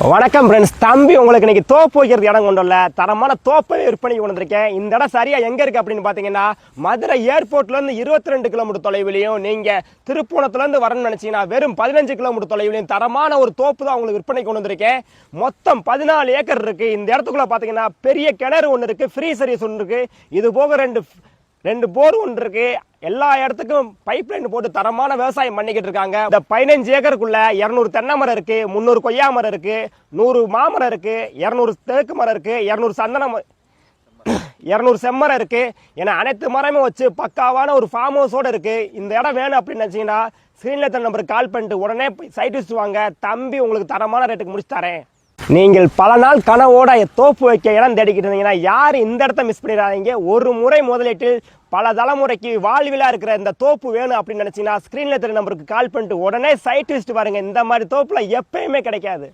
வணக்கம் ஃப்ரெண்ட்ஸ். தம்பி உங்களுக்கு இன்னைக்கு தோப்பு வைக்கிறது இடம் கொண்டு வரல, தரமான தோப்பை விற்பனைக்கு கொண்டு வந்திருக்கேன். இந்த இடம் சரியா எங்க இருக்கு அப்படின்னு பாத்தீங்கன்னா, மதுரை ஏர்போர்ட்ல இருந்து 22 கிலோமீட்டர் தொலைவிலையும், நீங்க திருப்பூணத்துல இருந்து வரணும்னு நினைச்சீங்கன்னா வெறும் 15 கிலோமீட்டர் தொலைவிலையும் தரமான ஒரு தோப்பு தான் உங்களுக்கு விற்பனைக்கு கொண்டு வந்திருக்கேன். மொத்தம் 14 ஏக்கர் இருக்கு. இந்த இடத்துக்குள்ள பாத்தீங்கன்னா பெரிய கிணறு ஒன்று இருக்கு, ஃப்ரீ சர்வீஸ் ஒன்று இருக்கு. இது போக ரெண்டு போர் ஒன்று இருக்கு. எல்லா இடத்துக்கும் பைப் லைன் போட்டு தரமான விவசாயம் பண்ணிக்கிட்டு இருக்காங்க. இந்த 15 ஏக்கருக்குள்ள 200 தென்னை மரம் இருக்கு, 300 கொய்யா மரம் இருக்கு, 100 மாமரம் இருக்கு, 200 தேக்கு மரம் இருக்கு, 200 சந்தன 200 செம்மரம் இருக்கு. ஏன்னா அனைத்து மரமே வச்சு பக்காவான ஒரு ஃபார்ம் ஹவுஸோட இருக்கு. இந்த இடம் வேணும் அப்படின்னு நினைச்சீங்கன்னா ஸ்கிரீன்ல தர நம்பருக்கு கால் பண்ணிட்டு உடனே சைட் விசிட் வாங்க. தம்பி உங்களுக்கு தரமான ரேட்டுக்கு முடிச்சு தரேன். நீங்கள் பல நாள் கனவோட தோப்பு வைக்க இடம் தேடிக்கிட்டு இருந்தீங்கன்னா யார் இந்த இடத்த மிஸ் பண்ணிடாதீங்க. ஒரு முறை முதலீட்டில் பல தலைமுறைக்கு வாழ்விலா இருக்கிற இந்த தோப்பு வேணும் அப்படின்னு நினைச்சீங்கன்னா ஸ்கிரீன்ல தெரிய நம்பருக்கு கால் பண்ணிட்டு உடனே சைட் விசிட் பாருங்க. இந்த மாதிரி தோப்புல எப்பயுமே கிடைக்காது.